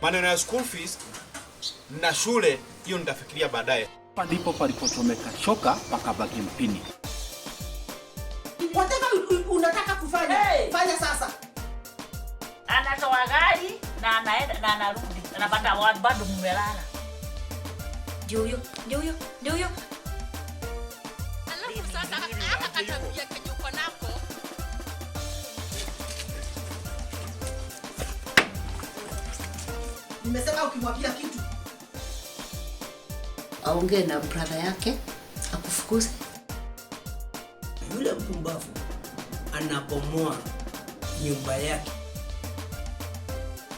Maneno ya school fees na shule hiyo nitafikiria baadaye. Ndipo palipochomeka shoka pakabaki mpini. Whatever unataka kufanya, fanya sasa. Anatoa gari na anaenda na anarudi. Anapata watu bado mmelala. Ndio huyo. Alafu sasa hata katabia kenye uko nako. Nimesema ukimwambia kitu aongee na brother yake akufukuze. Yule mpumbavu anapomoa nyumba yake.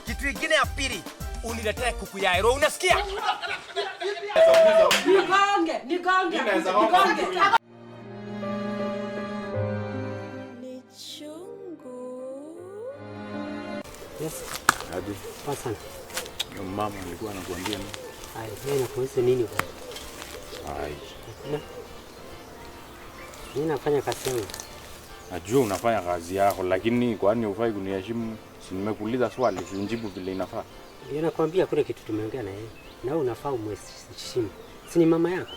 Kitu kingine ya pili, uniletee kuku ya hero, unasikia? Nigonge. Ni chungu. Yes. Aje. Asante. Mama alikuwa anakuambia nini? Hai, wewe unakuhusu nini bwana? Hai. Mimi nafanya kazi yangu. Najua unafanya kazi yako, lakini kwani hufai kuniheshimu? Si nimekuuliza swali, unijibu vile inafaa. Ndio nakwambia kule kitu tumeongea na yeye. Na wewe unafaa umheshimu. Si ni mama yako?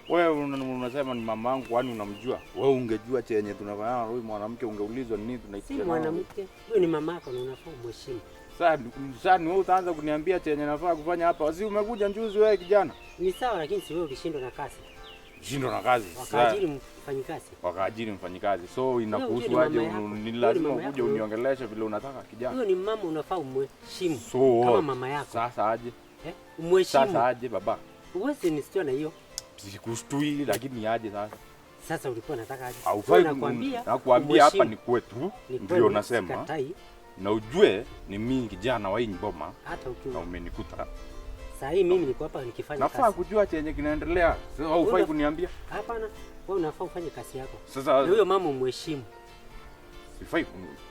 Wewe unasema ni mama yangu, kwani unamjua? Wewe ungejua chenye tunafanya na huyu mwanamke ungeulizwa nini tunaitia. Si mwanamke, wewe ni mama yako na unafaa umheshimu. Sasa wewe utaanza kuniambia chenye nafaa kufanya hapa. Wasi umekuja njuzi wewe kijana. Ni sawa, lakini si wewe ulishindwa na kazi. Shindwa na kazi. Wakaajiri mfanyikazi. Wakaajiri mfanyikazi. So inakuhusu aje? Ni lazima uje uniongeleshe vile unataka kijana. Wewe ni mama, unafaa umheshimu. So, kama mama yako. Sasa aje? Umheshimu. Sasa aje baba? Uwezi nisitio na hiyo. Sikushtui lakini aje sasa? Sasa ulikuwa unataka aje? Haufai nakwambia hapa ni kwetu. Ndio nasema. Na ujue ni mimi kijana wa hii boma. Hata ukiwa. Na umenikuta. Sasa hii mimi niko hapa nikifanya kazi. Nafaa kujua chenye kinaendelea. Sasa haufai kuniambia. Hapana. Wewe unafaa ufanye kazi yako. Sasa na huyo mama umheshimu. Sifai.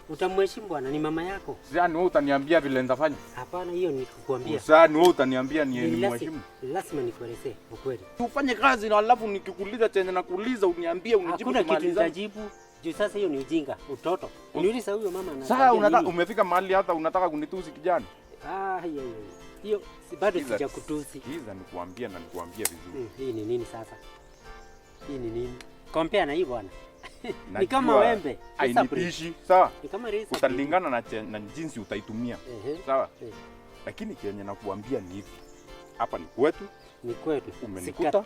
Utamheshimu bwana, ni mama yako. Sasa ni wewe utaniambia vile nitafanya? Hapana, hiyo ni kukuambia. Sasa ni wewe utaniambia ni mheshimu. Lazima nikuelezee ukweli. Ufanye kazi na alafu nikikuuliza chenye nakuuliza uniambie unijibu. Hakuna kitu nitajibu. Juu sasa hiyo ni ujinga, utoto. Uniuliza huyo mama anataka. Sasa unataka umefika mahali hata unataka kunitusi kijana. Hiyo bado sijakutusi. Sikiza nikuambia na nikuambia vizuri. Hii ni nini sasa? Hii ni nini? Compare na hii bwana. Ni kama wembe. Hainipishi, sawa? Ni kama risa. Utalingana na jinsi utaitumia. Sawa? Lakini kenye nakuambia ni hivi. Hapa ni kwetu. Ni kwetu. Umenikuta.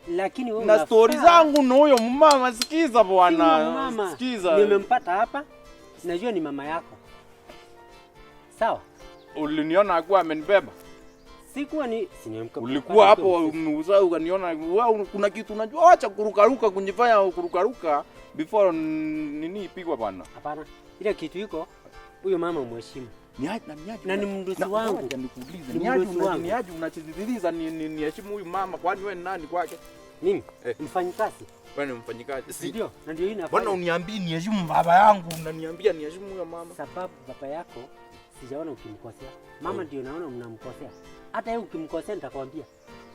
Lakini wewe na story zangu na huyo mama, sikiza bwana. Sikiza. Nimempata hapa. Najua ni mama yako. Sawa? Uliniona akuwa amenibeba? Sikuwa ni ulikuwa hapo umeuza ukaniona wewe kuna kitu unajua, acha kurukaruka kunjifanya kurukaruka before nini ipigwa bwana. Hapana. Ile kitu iko huyo mama umheshimu. Na ni mnduzi wangu. Nikuulize. Ni aje unachizidiliza ni heshimu huyu mama, kwani wewe ni nani kwake? Mimi mfanyikazi. Wewe ni mfanyikazi. Ndio. Na ndio hii nafanya. Bwana uniambie ni heshimu baba yangu, unaniambia ni heshimu huyo mama. Sababu baba yako sijaona ukimkosea. Mama ndio naona mnamkosea. Hata yeye ukimkosea nitakwambia.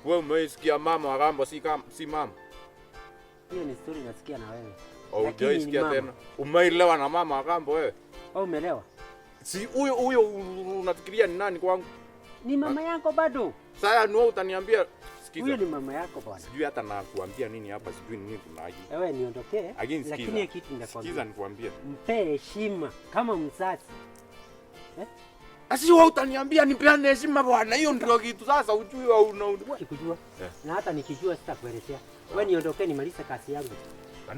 Wewe umeisikia mama wakambo si mama? Hiyo ni story nasikia na wewe. Hujaisikia tena. Umeelewa na mama wakambo wewe? Au umeelewa? Si huyo unafikiria ni nani kwangu? Ni mama yako bado. Sasa ni wewe utaniambia sikiza. Huyo ni mama yako bwana. Sijui hata na kuambia nini hapa, sijui nini tunaji. Wewe niondokee. Lakini kitu ninakwambia. Sikiza nikwambie. Mpe heshima kama mzazi. Asi wewe utaniambia nipeane heshima bwana, hiyo ndio kitu sasa ujui au ukijua. Na hata nikijua sitakuelezea. Wewe niondokee nimalize kazi yangu.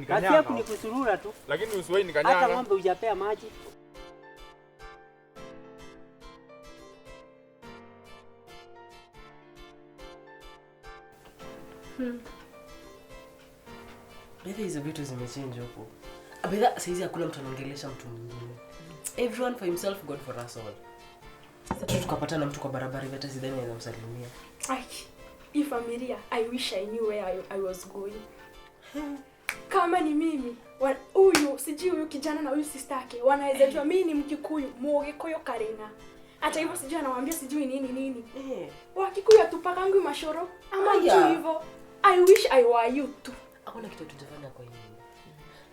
Kazi yako ni kusurura tu. Lakini usiwahi nikanyanga. Hata ng'ombe hujapea maji. Baadhi hizo vitu zimechange hapo. Abedha saizi hakuna mtu anaongelesha mtu mwingine. Everyone for himself, God for us all. Sasa tukapatana mtu kwa barabara hivi hata sidhani anamsalimia. Hii familia, I wish I knew where I was going. Kama ni mimi, huyu sijui huyu kijana na huyu sister yake wanaweza jua mimi ni Mkikuyu, Mugikuyu Karina. Hata hivyo sijui anawaambia sijui nini. Wakikuyu tupakangu mashoro ama tu hivyo. I wish I were you too. Hakuna kitu tutafanya kwa hiyo.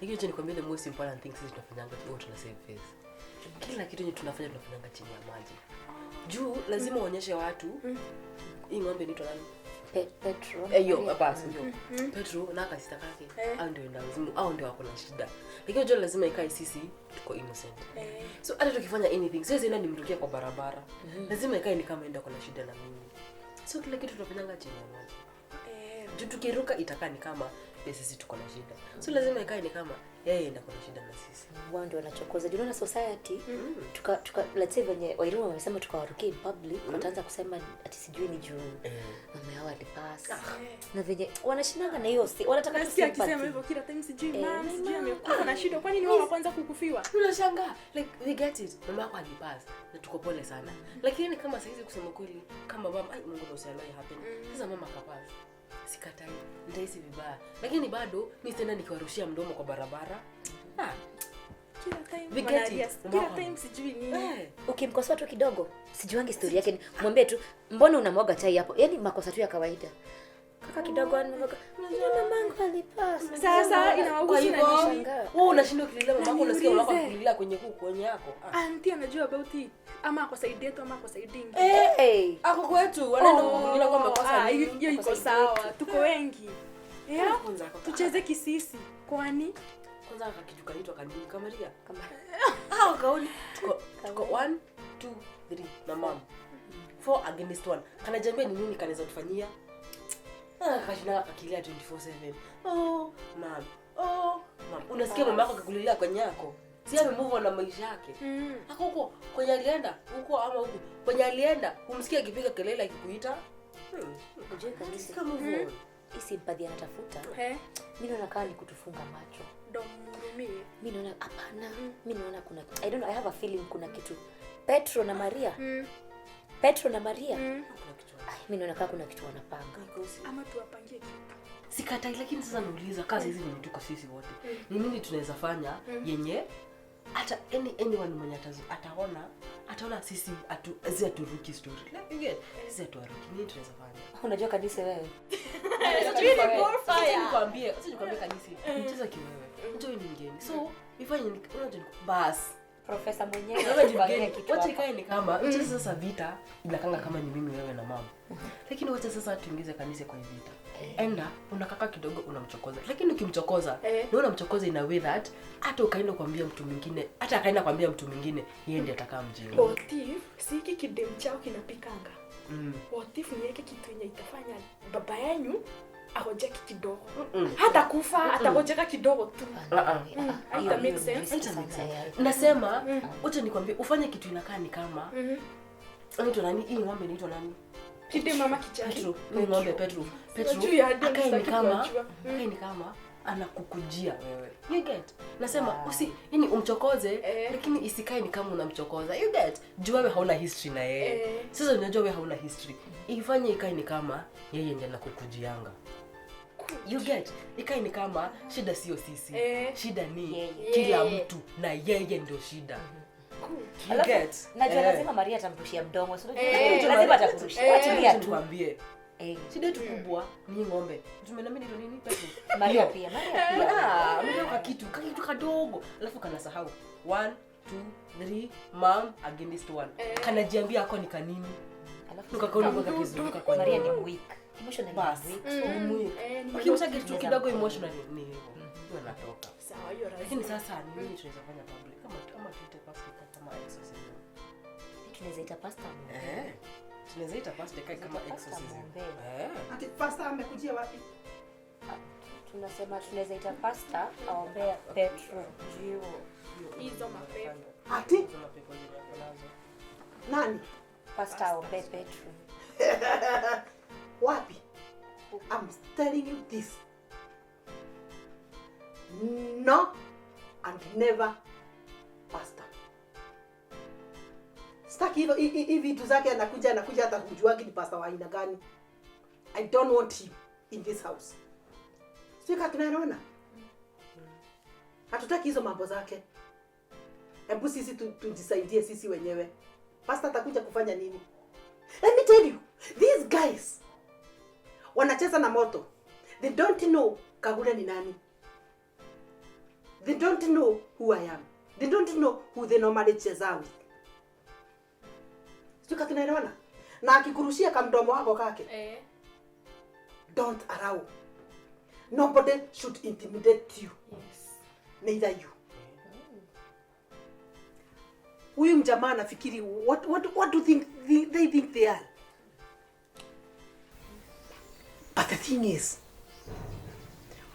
Lakini acha nikwambie the most important thing sisi tunafanyanga tu tuna save face. Kila kitu tunafanya chini ya maji. Juu lazima uonyeshe watu hii ng'ombe ni nani? Petro. Hiyo basi ndio. Petro na kasita kake au ndio ndio wazimu au ndio wako na shida. Lakini unajua lazima ikae sisi tuko innocent. So hata tukifanya anything, siwezi enda nimrukia kwa barabara. Lazima ikae ni kama enda kuna shida na mimi. So kila kitu tunafanyanga chini ya maji. Juu tukiruka itakaa ni kama sisi tuko na shida. So lazima ikae ni kama yeye enda kuna shida na sisi. Wao ndio wanachokoza. Unaona society tuka let's say venye Wairuma wamesema tukawarukia in public, wataanza kusema ati sijui ni juu mama yao alipass. Na venye wanashindanga na hiyo wanataka tusikie akisema hivyo kila time sijui mama sijui amekuwa na shida. Kwani ni wao kwanza kukufiwa? Tunashangaa like we get it. Mama yako alipass na tuko pole sana. Lakini kama saizi kusema kweli kama mama ai Mungu usialai happen. Sasa mama akapass. Sikatai. Ndahisi vibaya. Lakini bado mimi tena nikiwarushia mdomo kwa barabara. Kila time sijui nini. Ukimkosoa tu kidogo, sijuangi story yake. Mwambie tu, mbona unamwaga chai hapo? Yaani makosa tu ya kawaida. Kaka kidogo anamwaga. Unajua mamangu alipasa. Sasa inawahusu na nishangaa. Wewe unashindwa kulilia mamangu, unasikia mamako kulilia kwenye kwenye yako. Auntie anajua about it. Ama kwa side yetu ama kwa side nyingine. Ako kwetu, wanaenda kukulia kwa makosa. Hiyo iko sawa. Tuko wengi. Tucheze kisisi. Kwani kwanza akakijuka nitwa kanini kamaria kama kaoni tuko 1 2 3 na mom 4 against 1 kana jambia ni nini kanaweza kufanyia kashina akakilia 24/7 mom unasikia mama yako akikulilia kwenye yako si amemove on na maisha yake huko kwenye alienda huko ama huko kwenye alienda umsikia akipiga kelele akikuita unajua kabisa kama hivyo isimpadi anatafuta mimi naona kama ni kutufunga macho domurumie. Mimi naona hapana. Mimi naona kuna I don't know, I have a feeling kuna kitu. Petro na Maria. Petro na Maria. Kuna kitu. Mimi naona kama kuna kitu wanapanga. Ama tuwapangie kitu. Sikatai lakini sasa nauliza kazi hizi ni tuko sisi wote. Ni nini tunaweza fanya yenye hata anyone mwenye ataona sisi aturuki story. Like you get sisi aturuki. Nini tunaweza fanya? Unajua kanisa wewe. Nikwambie kanisa. Mcheza kiwewe. Njoo ni ngeni. So ifanye unajua bas profesa mwenyewe wacha ikae ni kama wacha sasa vita inakanga kama ni mimi wewe na mama. Lakini wacha sasa tuingize kanisa kwa vita. Enda unakaka kidogo unamchokoza. Lakini ukimchokoza na unamchokoza in a way that hata ukaenda kuambia mtu mwingine, hata akaenda kuambia mtu mwingine yeye ndiye atakaa mjinga. Otif siki kidem chao kinapikanga. Otif ni yake kitu yenye itafanya baba yenu akojeki kidogo. Hata kufa atakojeka kidogo tu. Haita make sense. Nasema acha nikwambie ufanye kitu inakaa ni kama anaitwa nani? Hii ng'ombe inaitwa nani? Kide mama kichaki. Petro. Hii ng'ombe Petro. Akae ni kama anakukujia wewe. You get? Nasema yani umchokoze lakini isikae ni kama unamchokoza. You get? Jua wewe hauna history na yeye. Sasa unajua wewe hauna history. Ifanye ikae ni kama yeye ndiye anakukujianga. You get? Ikae ni kama shida sio sisi. Shida ni kila mtu na yeye ndio shida. You get? Najua lazima Maria atamrushia mdomo. Lazima atakurushia. Acha nikwambie. Shida tu kubwa ni ng'ombe. Tumenamini ndio nini Petro? Maria pia. Mdogo kitu kadogo. Alafu kanasahau. 1 2 3 mom against 1. Kanajiambia ako ni kanini. Alafu tukakaona kwa kizunguka kwa Maria ni weak. Emotionally weak. Ukimsha kitu kidogo emotionally ni hivyo. Ndio natoka. Sawa hiyo rahisi. Lakini sasa ni nini tunaweza fanya public kama tuite pastor kama exorcism. Tunaweza ita pastor. Tunaweza ita pastor kama exorcism. Ati pastor amekujia wapi? Tunasema tunaweza ita pastor aombea Petro juu hizo mapepo. Ati nani? Pastor aombea Petro. Wapi? I'm telling you this. No and never pastor. Staki hivi vitu zake anakuja hata kujuagi ni pastor wa aina gani. I don't want him in this house. Sika tunaona. Hatutaki hizo mambo zake. Hebu sisi tujisaidie sisi wenyewe. Pastor atakuja kufanya nini? Let me tell you, these guys wanacheza na moto. They don't know Kagure ni nani. They don't know who I am. They don't know who they normally cheza with. Sio tunaelewana? Na akikurushia kamdomo wako kake. Don't allow. Nobody should intimidate you. Yes. Neither you. Huyu mjamaa anafikiri what do they think they are? But the thing is,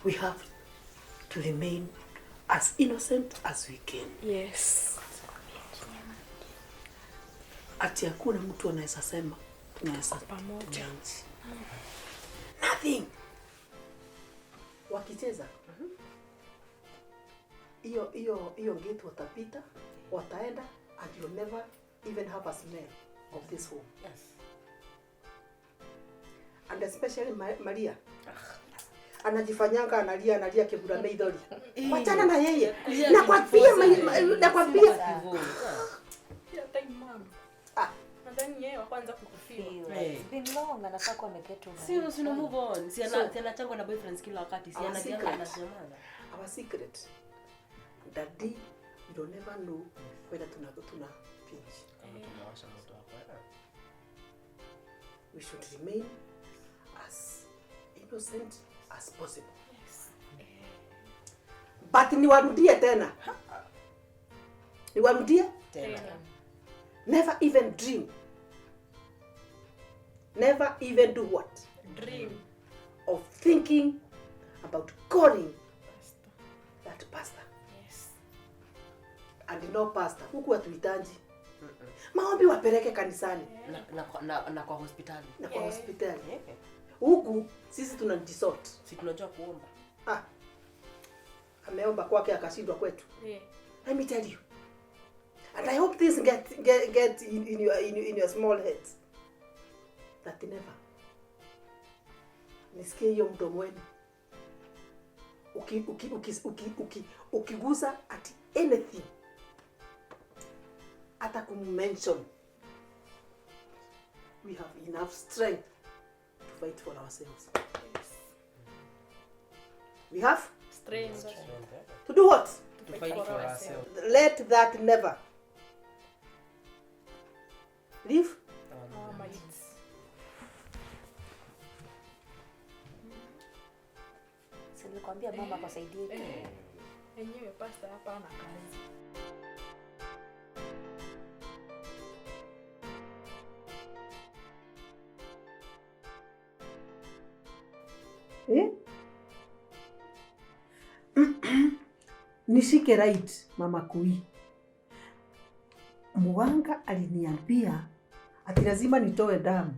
we have to remain as innocent as we can. Yes. Ati hakuna mtu anaweza sema tunaweza pamoja. Nothing. Wakicheza. Hiyo gate watapita, wataenda, and you'll never even have a smell of this home. Yes. And especially Maria. Anajifanyanga analia kibura meidori. Wachana na yeye. Nakwambia Hata imam. Nadhani yeye wa kwanza kukufia. Been long anafaa kuwa ameketwa. Sio move on. Si anachangwa na boyfriends kila wakati. Si anajianga na jamaa. Our secret. Daddy, you don't never know whether tuna pinch. We should remain as innocent as possible. Yes. But niwarudie tena. Niwarudie Tena. Never even dream. Never even do what? Dream. Of thinking about calling that pastor. Yes. And no pastor. Huku hatuhitaji. Maombi wapeleke kanisani. Na kwa hospitali. Na kwa hospitali. Huku sisi tunajisort. Si tunajua kuomba. Ameomba kwake akashindwa kwetu. Yeah. Let me tell you. And I hope this get in your small heads. That never. Nisikie hiyo mdomo wenu. Ukigusa at anything. Hata kumention. We have enough strength to fight for ourselves. Yes. We have Strength. to do what? To fight for ourselves. Let that never leave Our minds. Si nilikwambia mama akusaidie tu. Enyewe pastor hapa ana kazi. Nishike right, mama Kui. Mganga aliniambia ati lazima nitoe damu.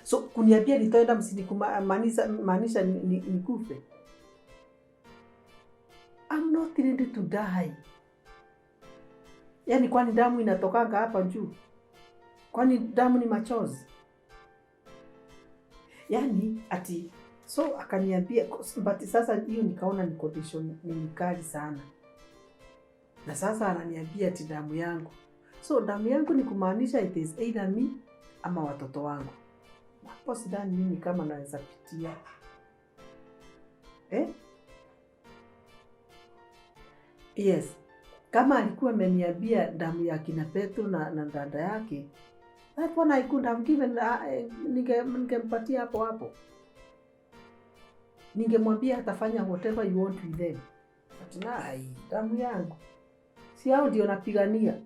So kuniambia nitoe damu si maanisha nikufe. I'm not ready to die. Yaani kwani damu inatokanga hapa juu? Kwani damu ni machozi? Yaani ati so akaniambia, but sasa hiyo nikaona ni condition ni kali sana. Na sasa ananiambia ati damu yangu. So damu yangu ni kumaanisha it is either me ama watoto wangu. Hapo sidhani mimi kama naweza pitia. Yes. Kama alikuwa ameniambia damu ya kina Petro na dada yake, that one I could have given, ningempatia hapo. Ningemwambia atafanya whatever you want with them. But damu yangu. Si hao ndio napigania.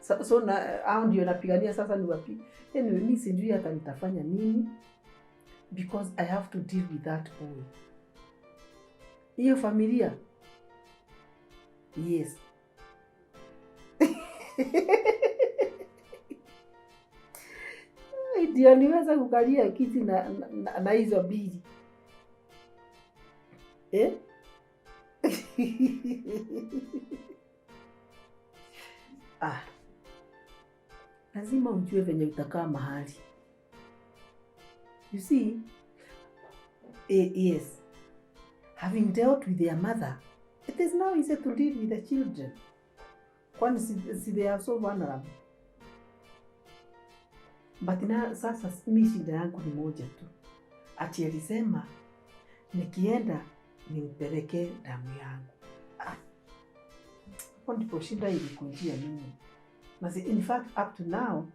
So na hao ndio napigania sasa ni wapi? Anyway, mimi sijui hata nitafanya nini because I have to deal with that boy. Hiyo familia. Yes. Ndio niweza kukalia kiti na hizo bili. Lazima ujue venye utakaa mahali. You see? Yes. Having dealt with their mother, it is now easy to deal with the children. Kwani si they are so vulnerable. But na sasa mimi shida yangu ni moja tu. Ati alisema nikienda nimpeleke damu yangu. Hapo ndipo shida ilikujia mimi. Na in fact up to now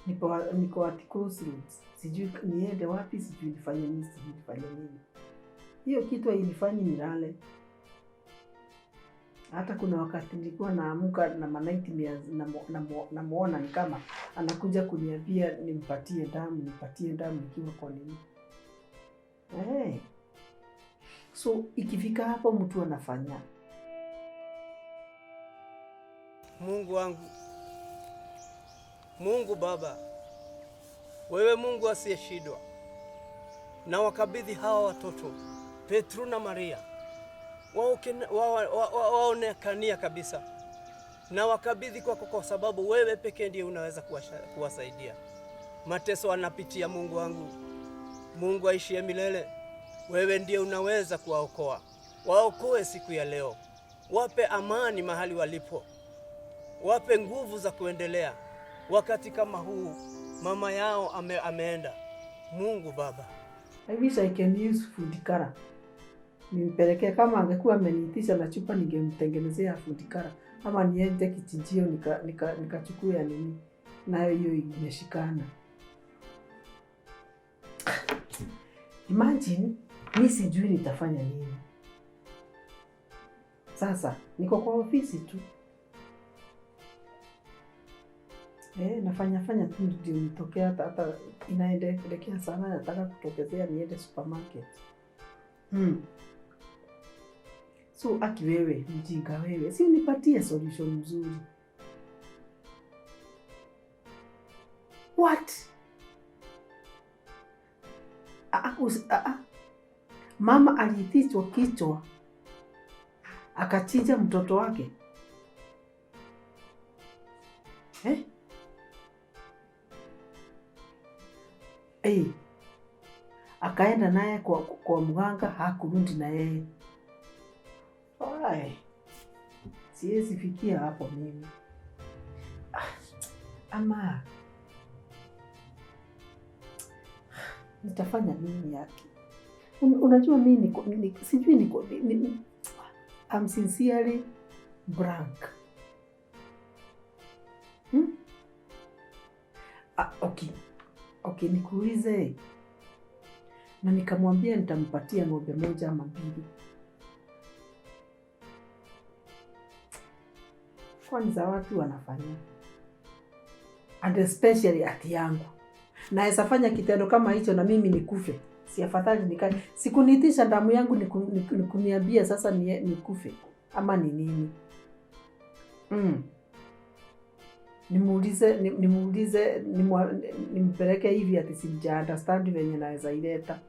niko at crossroads. Sijui niende wapi, sijui nifanye nini, sijui nifanye nini. Hiyo kitu hainifanyi nilale. Hata kuna wakati nilikuwa naamka na nightmares na muona ni kama anakuja kuniambia nimpatie damu nikiwa kwa nini. So ikifika hapo mtu anafanya. Mungu wangu, Mungu Baba, wewe Mungu asiyeshindwa, na wakabidhi hawa watoto Petro na Maria waonekania kabisa, na wakabidhi kwako kwa sababu wewe pekee ndiye unaweza kuwasaidia. Mateso wanapitia, Mungu wangu, Mungu aishie milele, wewe ndiye unaweza kuwaokoa. Waokoe siku ya leo, wape amani mahali walipo, wape nguvu za kuendelea wakati kama huu mama yao ameenda. Mungu Baba, I wish I can use food kara. Nimpelekea, kama angekuwa ameniitisha na chupa ningemtengenezea food kara, ama niende kichinjio nikachukua ya nini, nayo hiyo imeshikana. Imagine mimi sijui nitafanya nini. Sasa niko kwa ofisi tu. Nafanya tu ndio nitokee, hata inaendelea sana, nataka kutokezea niende supermarket. So aki wewe, mjinga wewe, si unipatie solution mzuri. What? Mama aliitishwa kichwa akachinja mtoto wake. Akaenda naye kwa mganga, hakurudi na yeye. Siwezi fikia hapo mimi. Ama nitafanya nini yake? Unajua mimi sijui I'm sincerely blank. Okay, nikuulize. Na nikamwambia nitampatia ng'ombe moja ama mbili. Kwani za watu wanafanya? And especially ati yangu. Naweza fanya kitendo kama hicho na mimi nikufe. Si afadhali nikae. Sikunitisha damu yangu nikuniambia sasa nikufe. Ama ni nini? Nimuulize nimpeleke hivi ati sija understand venye naweza ileta.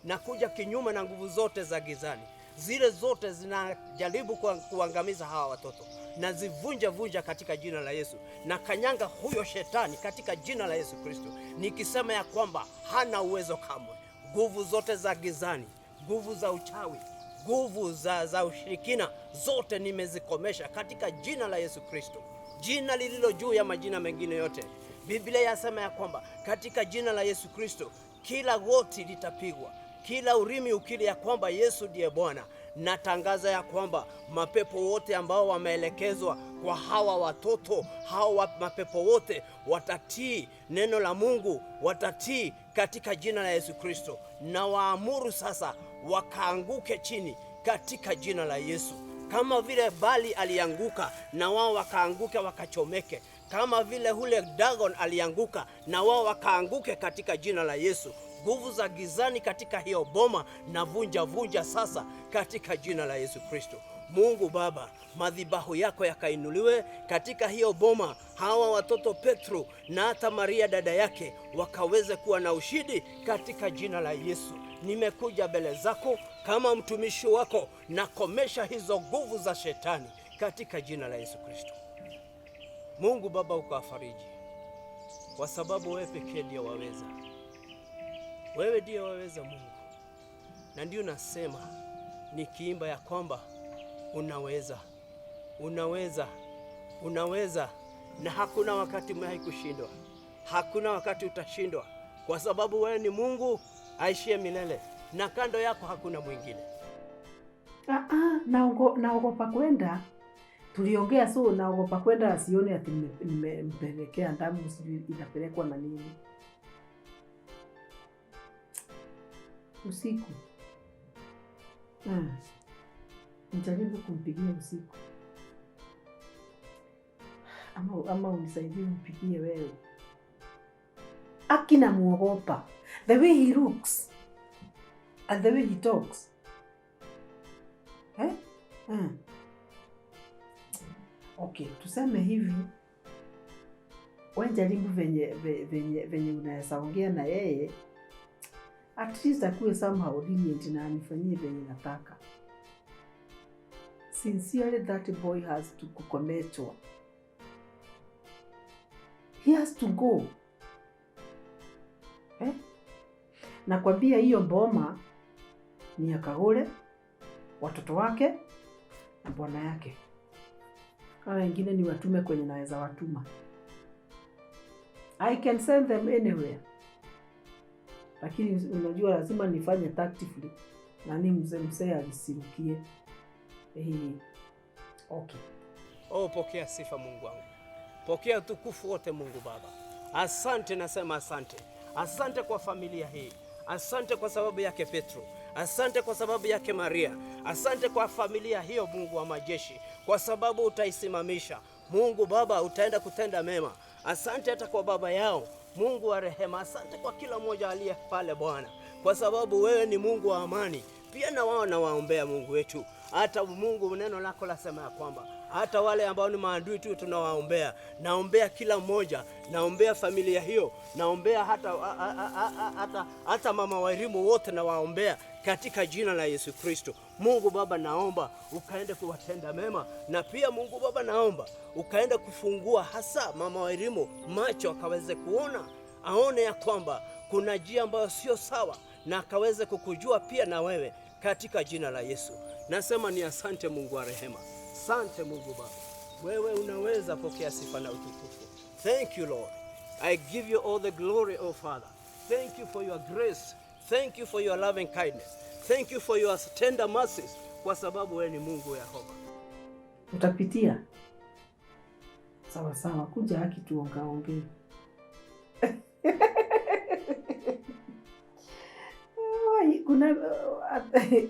Nakuja kinyume na nguvu zote za gizani. Zile zote zinajaribu kuangamiza hawa watoto. Na zivunja katika jina la Yesu. Na kanyanga huyo shetani katika jina la Yesu Kristo. Nikisema ya kwamba hana uwezo kamwe. Nguvu zote za gizani, nguvu za uchawi, nguvu za ushirikina, zote nimezikomesha katika jina la Yesu Kristo. Jina lililo juu ya majina mengine yote. Biblia yasema ya kwamba katika jina la Yesu Kristo kila goti litapigwa, kila ulimi ukiri ya kwamba Yesu ndiye Bwana. Natangaza ya kwamba mapepo wote ambao wameelekezwa kwa hawa watoto, hawa mapepo wote watatii neno la Mungu, watatii katika jina la Yesu Kristo. Na waamuru sasa wakaanguke chini katika jina la Yesu. Kama vile Bali alianguka na wao wakaanguka wakachomeke. Kama vile hule Dagon alianguka na wao wakaanguke katika jina la Yesu. Nguvu za gizani katika hiyo boma na vunja sasa katika jina la Yesu Kristo. Mungu Baba, madhabahu yako yakainuliwe katika hiyo boma. Hawa watoto Petro na hata Maria dada yake wakaweze kuwa na ushindi katika jina la Yesu. Nimekuja mbele zako kama mtumishi wako na komesha hizo nguvu za shetani katika jina la Yesu Kristo. Mungu Baba, ukawafariji kwa sababu wewe pekee ndiye waweza. Wewe ndiye waweza Mungu. Na ndio nasema nikiimba ya kwamba unaweza na hakuna wakati umewahi kushindwa. Hakuna wakati utashindwa kwa sababu wewe ni Mungu aishie milele na kando yako hakuna mwingine. Naogopa kwenda. Tuliongea so naogopa kwenda asione ati nimempelekea damu sijui inapelekwa na nini. Usiku. Nijaribu kumpigia usiku. Ama unisaidie umpigie wewe. Akina muogopa. The way he looks and the way he talks. Okay, tuseme hivi. Wewe jaribu venye unaweza ongea na yeye. At least akuwe somehow lenient na anifanyie venye nataka. Sincerely, that boy has to kukometwa. He has to go. Nakwambia hiyo boma ni ya Kagure, watoto wake na bwana yake. Hawa wengine ni watume kwenye naweza watuma. I can send them anywhere. Lakini unajua lazima nifanye tactfully. Nani mzee alisirukie. Okay. Pokea sifa Mungu wangu. Pokea utukufu wote Mungu Baba. Asante, nasema asante. Asante kwa familia hii. Asante kwa sababu yake Petro. Asante kwa sababu yake Maria. Asante kwa familia hiyo Mungu wa majeshi, kwa sababu utaisimamisha. Mungu Baba, utaenda kutenda mema. Asante hata kwa baba yao Mungu wa rehema. Asante kwa kila mmoja aliye pale Bwana, kwa sababu wewe ni Mungu wa amani. Pia na wao nawaombea Mungu wetu. Hata Mungu, neno lako lasema ya kwamba hata wale ambao ni maadui tu tunawaombea. Naombea kila mmoja, naombea familia hiyo, naombea hata mama Wairimu wote nawaombea katika jina la Yesu Kristo. Mungu Baba, naomba ukaende kuwatenda mema, na pia Mungu Baba, naomba ukaende kufungua hasa mama Wairimu macho akaweze kuona, aone ya kwamba kuna njia ambayo sio sawa, na akaweze kukujua pia na wewe katika jina la Yesu. Nasema ni asante Mungu wa rehema. Asante Mungu Baba. Wewe unaweza, pokea sifa na utukufu. Thank you Lord. I give you all the glory, oh Father. Thank you for your grace. Thank you for your loving kindness. Thank you for your tender mercies, kwa sababu wewe ni Mungu Yehova. Utapitia. Sawa sawa, kuja haki tuongaongee.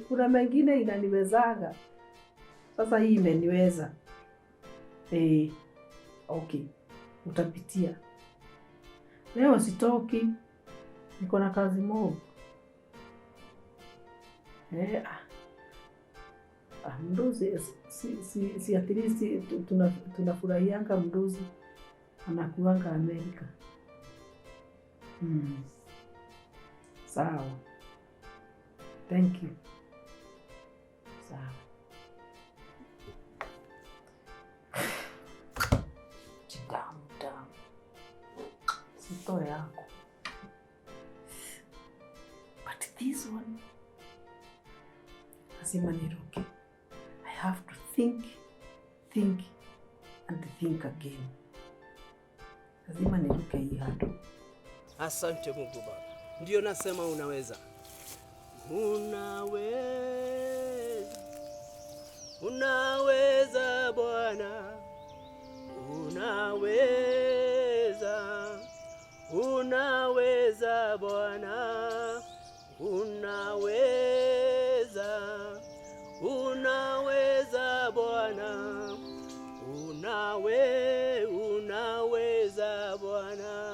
Kuna mengine inaniwezaga. Sasa hii imeniweza. Okay. Utapitia. Leo sitoki. Niko na kazi moja. Mdozi si at least tunafurahianga mdozi anakuanga Amerika. Sawa. Thank you. Sawa. Damu. Sito yako. But this one, lazima niruke. I have to think and think again. Lazima niruke hii hato. Asante Mungu Baba. Ndio nasema unaweza. Unaweza Bwana. Unaweza Bwana. Unaweza Bwana. Unaweza Bwana.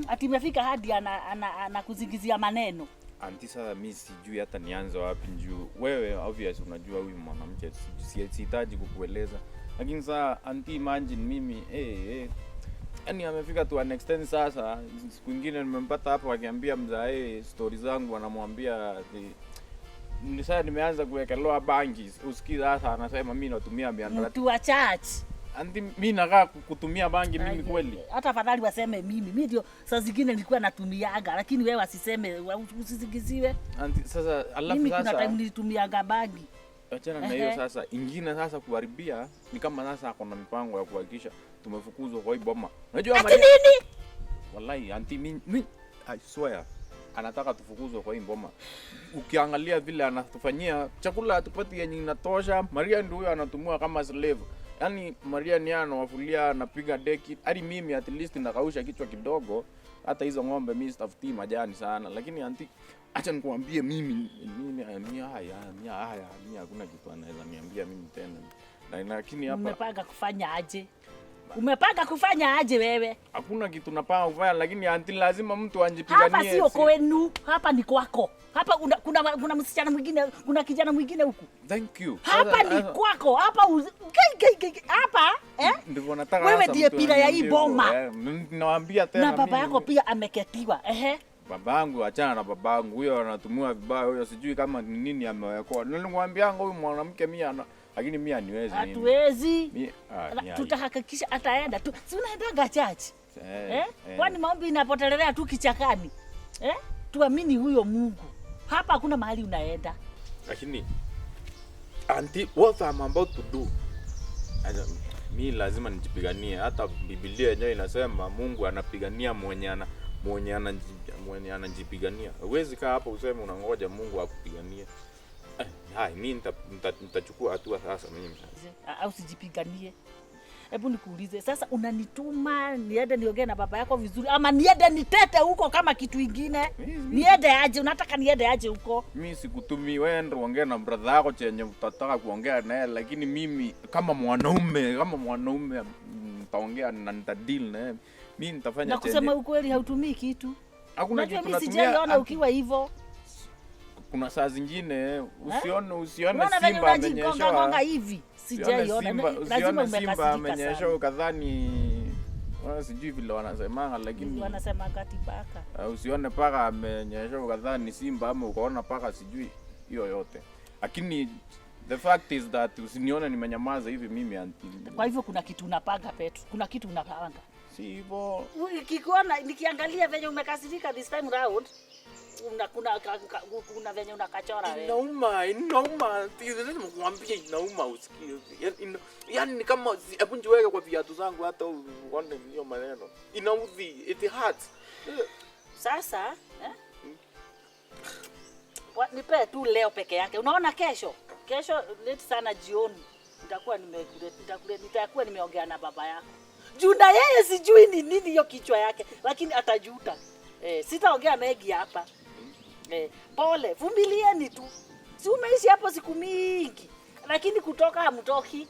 Ati imefika hadi anakuzingizia maneno. Anti, sasa mimi sijui hata nianze wapi njoo. Wewe obvious unajua huyu mwanamke, sihitaji kukueleza. Lakini sasa anti, imagine mimi yani amefika to an extent sasa. Siku nyingine nimempata hapo akiambia mzae stories zangu, anamwambia ni sasa nimeanza kuwekelewa bangi. Usikii sasa anasema mimi natumia miandarati. Mtu wa church. Anti, mimi nakaa kutumia bangi mimi kweli? Hata afadhali waseme mimi ndio saa zingine nilikuwa natumiaga, lakini wewe wasiseme, usizigiziwe. Anti, sasa alafu mimi sasa kuna time nilitumiaga bangi. Achana na hiyo sasa. Ingine sasa kuharibia ni kama sasa akona mipango ya kuhakikisha tumefukuzwa kwa hii boma. Unajua nini? Wallahi anti, mimi I swear anataka tufukuzwe kwa hii mboma. Ukiangalia vile anatufanyia chakula hatupati yenye inatosha. Maria ndio huyo anatumua kama slave. Yaani Maria ni anawafulia, anapiga deki. Hadi mimi at least nakausha kichwa kidogo. Hata hizo ng'ombe mimi sitafutii majani sana. Lakini anti, acha nikuambie mimi hakuna kitu anaweza niambia mimi tena. Lakini hapa umepanga kufanya aje? Umepanga kufanya aje wewe? Hakuna kitu napanga kufanya, lakini anti lazima mtu anjipiganie. Hapa sio kwenu, hapa ni kwako. Hapa kuna msichana mwingine, kuna kijana mwingine huku. Thank you. Hapa ni kwako. Hapa hapa ndivyo nataka. Wewe ndiye pila ya hii boma. Ninawaambia tena na baba yako pia ameketiwa. Babangu, achana na babangu. Huyo anatumia vibaya, huyo sijui kama nini amewekwa. Nilimwambia huyu mwanamke mimi lakini mimi aniwezi nini. Hatuwezi. Tutahakikisha ataenda tu. Si unaendaga church? Kwani maombi inapotelelea tu kichakani? Tuamini huyo Mungu. Hapa hakuna mahali unaenda. Lakini anti, what I'm about to do, mimi lazima nijipiganie. Hata Biblia yenyewe inasema Mungu anapigania mwenye anajipigania. Huwezi kaa hapa useme unangoja Mungu akupiganie. Mimi nitachukua hatua sasa mimi. Au sijipiganie. Hebu nikuulize sasa, unanituma niende niongee na baba yako vizuri ama niende nitete huko kama kitu kingine? Niende aje? Unataka niende aje huko? Mimi sikutumi wewe ndio ongea na brother yako chenye utataka kuongea naye, lakini mimi kama mwanaume nitaongea na nitadeal naye. Mimi nitafanya na kusema ukweli hautumii kitu. Hakuna kitu natumia. Sijaona ukiwa hivyo. Kuna saa zingine usione simba amenyesha hivi. Sijaiona. Lazima umekasirika sana. Ukadhani sijui vile wanasemanga, lakini wanasema kati paka. Usione paka amenyesha ukadhani simba, ama ukaona paka sijui hiyo yote. Lakini the fact is that usinione nimenyamaza hivi mimi anti. Kwa hivyo kuna kitu unapanga Petro. Kuna kitu unapanga. Si hivyo. Nikiona nikiangalia venye umekasirika this time round, kuna venye unakachora wewe. Inauma. Mwambie inauma usikie. Yaani ni kama hebu niweke kwa viatu zangu hata uone hiyo maneno. Inaudhi, it hurts. Sasa, nipe tu leo peke yake. Unaona kesho late sana jioni nitakuwa nimeongea na baba yako. Juna yeye sijui ni nini hiyo kichwa yake, lakini atajuta. Sitaongea mengi hapa. Pole, vumilieni tu. Si umeishi hapo siku mingi. Lakini kutoka hamtoki.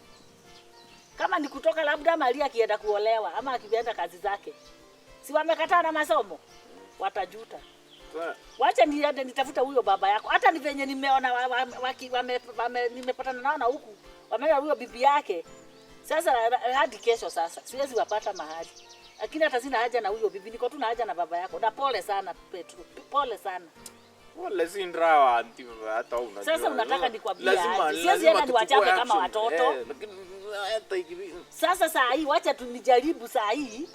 Kama ni kutoka labda Maria akienda kuolewa ama akienda kazi zake. Si wamekataa na masomo? Watajuta. Wacha niende nitafuta huyo baba yako. Hata ni venye nimeona nimepatana nao huku. Wameona huyo bibi yake. Sasa hadi kesho sasa. Siwezi wapata mahali. Lakini hata sina haja na huyo bibi, niko tu na haja na baba yako. Na pole sana Petro. Pole sana. Wala si ndrawa anti, hata unajua. Sasa unataka nikwambie aje? Siwezi enda niwachape kama watoto. Sasa saa hii wacha tunijaribu saa hii.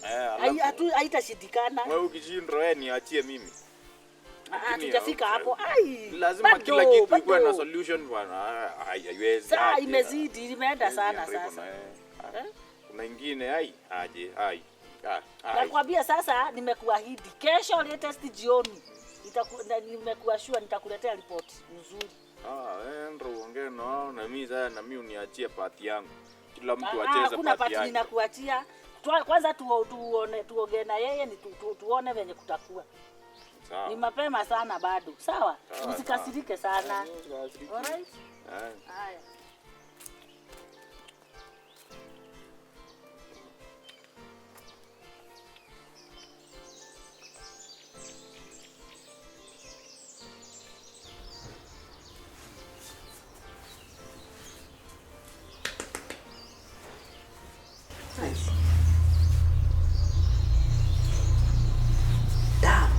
Haitashindikana. Wewe ukishindwa wewe niachie mimi. Tutafika hapo. Lazima kila kitu ikuwe na solution bwana. Haiwezi. Saa imezidi, imeenda sana sasa. Kuna ingine nakwambia sasa nimekuahidi. Kesho latest jioni. Nimekuwa sure nitakuletea report nzuri. Ndio ongea na mimi sasa, na mimi uniachie party yangu. Kila mtu acheze party yake. Hakuna ninakuachia. Kwanza tuongee na yeye ni tuone venye kutakuwa. Sawa. Ni mapema sana bado. Sawa? Usikasirike sana. Alright? Haya. Nice. Damn.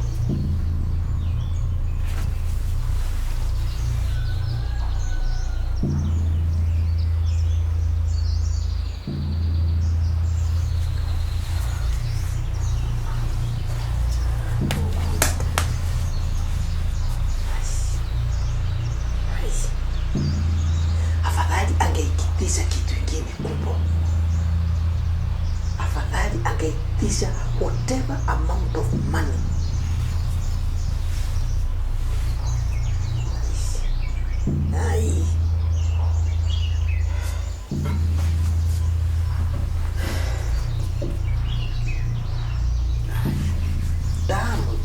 damu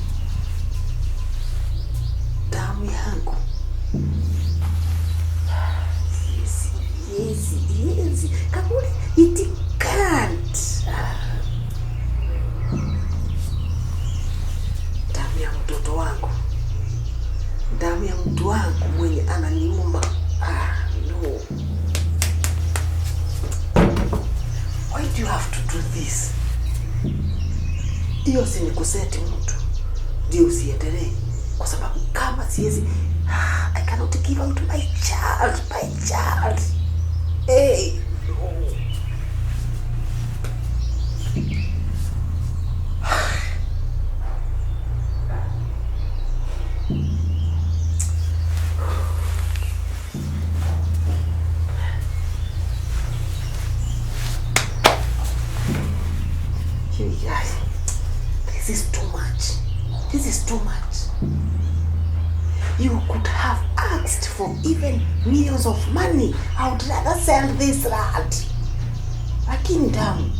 yangu. Yes. Kagure, it can't. Damu ya mtoto wangu, damu ya mtu wangu mwenye ananiuma. No. Why do you have to do this? Hiyo si ni kuseti mtu ndio usiendelee, kwa sababu kama siwezi, I cannot give out my child. Hey. You guys, this is too much. You could have asked for even millions of money. I would rather send this rat. Lakini damu.